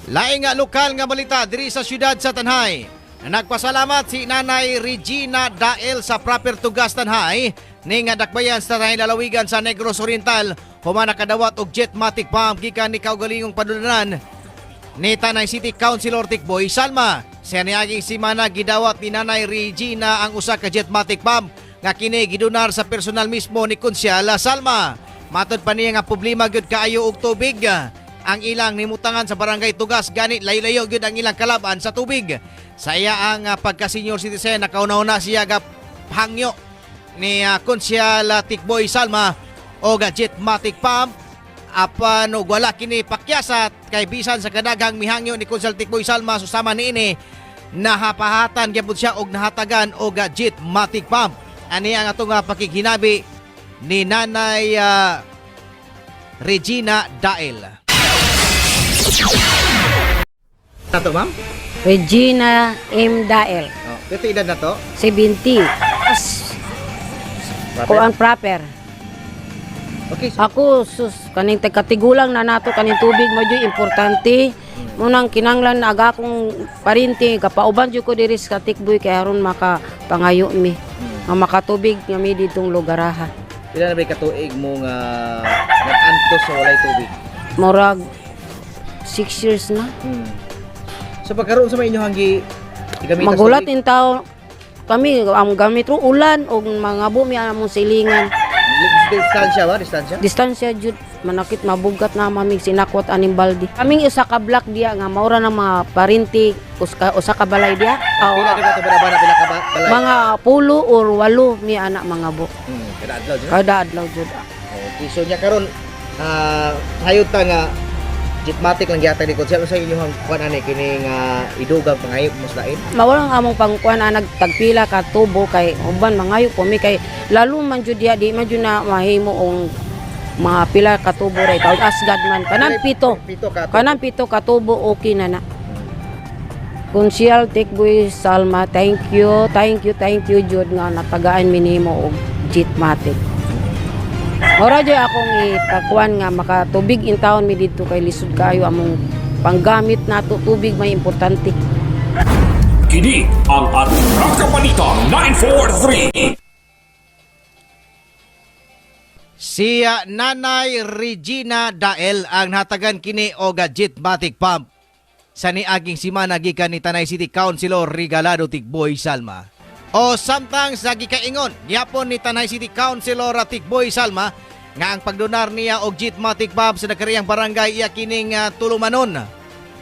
Laing nga lokal nga balita diri sa siyudad sa Tanhay. Nagpasalamat si Nanay Regina Dael sa proper tugas Tanhay ning dakbayan sa Tanhay lalawigan sa Negros Oriental human nakadawat og jetmatic pump gikan ni kaugalingong padulanan ni Tanay City Councilor Tikboy Salma. Sa niaging simana gidawat ni Nanay Regina ang usa ka jetmatic pump nga kini gidonar sa personal mismo ni Konsyala Salma. Matod pa niya nga problema gyud kaayo og tubig. Ang ilang nimutangan sa barangay Tugas ganit layo-layo gyud ang ilang kalaban sa tubig. Sa iya ang pagka-senior citizen nakauna-una siya gap hangyo ni Konsyala Tikboy Salma o jetmatic pump apan og wala kini pakyasat kay bisan sa kadaghang mihangyo ni Konsyala Tikboy Salma susama niini nahapahatan gyapon siya og nahatagan og jetmatic pump. Ani ang atong pakighinabi ni Nanay Regina Dael. Tato, ma'am? Regina M. Dael. Oh, ito edad na to? 70. Kuan proper. Okay. Ako sus kaning katigulang na nato kaning tubig medyo importante. Munang kinanglan na aga akong parinti kapauban jud ko diri sa Tikboy kay aron makapangayo mi. Nga makatubig nga mi ditong lugaraha. Pila na ba katuig mo nga nag-antos sa walay tubig? Murag 6 years na. So pagkaroon sa mga inyo hanggi gamit Magulat in tao kami ang gamit ro ulan og mga bumi among silingan. Distansya ba? Distansya? Distansya jud manakit mabugat na mamig sinakwat aning baldi. Kaming usa ka block diya nga maura na mga parinti usa ka balay diya. Pila na ito ba pila ka balay? Mga 10 or 8 mi anak mga bo. Kada adlaw jud. Kada adlaw jud. Okay, so nya karon hayod ta nga jetmatic lang gyatay ni Konsyal sa inyong kuan ani kini nga idugang pangayop mas lain. Mawalang among pangkuan nagtagpila ka tubo kay uban mangayop ko mi kay lalo man jud diya di man jud na mahimo og mga pila ka tubo ray tawag asgad man kanang pito ka tubo okay na na. Konsyal Tikboy Salma, thank you jud nga natagaan mi nimo og jetmatic. Ora jud akong itakuan nga makatubig in taon mi didto kay lisod kayo among panggamit nato tubig may importante. Kini ang ating Balita 943. Si Nanay Regina Dael ang natagan kini og jetmatic pump sa niaging simana gikan ni Tanay City Councilor Regalado Tikboy Salma. O samtang sa gikaingon yapon ni Tanay City Councilor Tikboy Salma nga ang pagdonar niya og jetmatic pump sa nakariyang barangay iya kining tulumanon.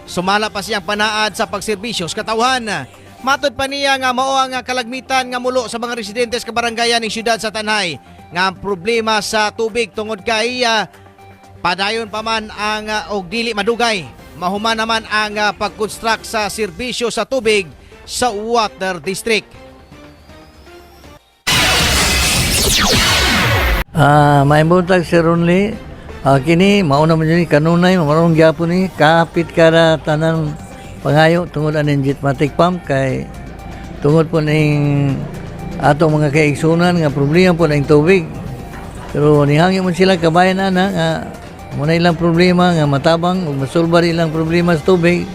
Sumala pa siyang panaad sa pagserbisyo sa katawhan. Matod pa niya nga mao ang kalagmitan nga mulo sa mga residentes ka barangayan ng siyudad sa Tanay nga ang problema sa tubig tungod kay padayon pa man ang og dili madugay. Mahuman naman ang pag-construct sa serbisyo sa tubig sa Water District. May buntag Sir Ronly, kini mauna man yun kanunay mamarong gyapon ni kapit kada tanan pangayo tungod aning jetmatic pump kay tungod po ning atong mga kaigsunan nga problema po ning tubig. Pero nihangyo man sila kabayan ana nga muna ilang problema nga matabang ug masulbar ilang problema sa tubig.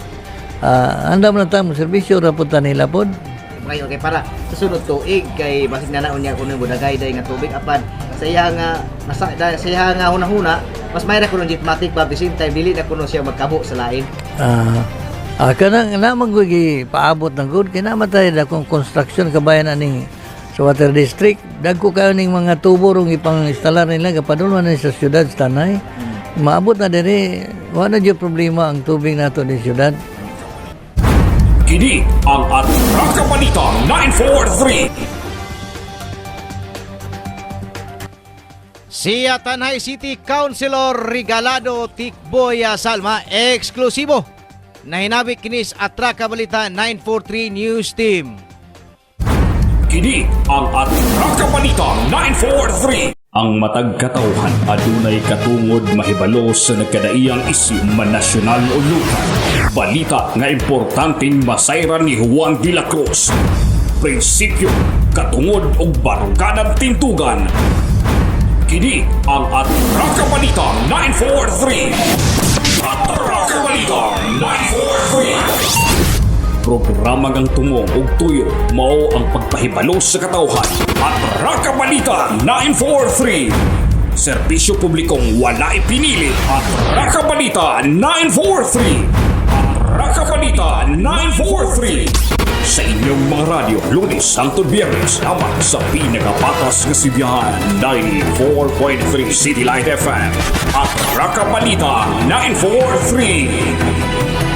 Andam na ta mo serbisyo ra pud ta nila pod. Okay, para sa sunod tuig kay basig na naon niya kuno budagay day nga tubig apan sa iya nga hunahuna mas mayra kuno jetmatic pump the same time dili na kuno siya magkabo sa lain. Kanang naman ko paabot ng good kaya naman tayo na kung construction kabayan ani sa Water District dagko kayo ning mga tubo rong ipang-instalar nila kapadulwan na sa syudad sa Tanay. Maabot na diri wala na problema ang tubig nato di syudad. Kini ang ating Balita 943. Si Tanay City Councilor Regalado Tikboy Salma, eksklusibo na hinabik kinis Atraka Balita 943 News Team. Kini ang ating Balita 943. Ang matag katawhan adunay katungod mahibalo sa nagkadaiyang isyu man nasyonal o lokal. Balita nga importanteng masayran ni Juan de la Cruz. Prinsipyo, katungod o baruganan tintugan. Kini ang ating Balita 943. Programa ngang tumong og tuyo mao ang pagpahibalo sa katawhan at Raka Balita 943. Serbisyo publikong wala ipinili at Raka Balita 943. At Raka Balita 943. Sa inyong mga radyo, Lunes hangtod Biyernes, lamang sa pinakapatas nga sibiyahan 94.3 City Light FM at Raka Balita 943.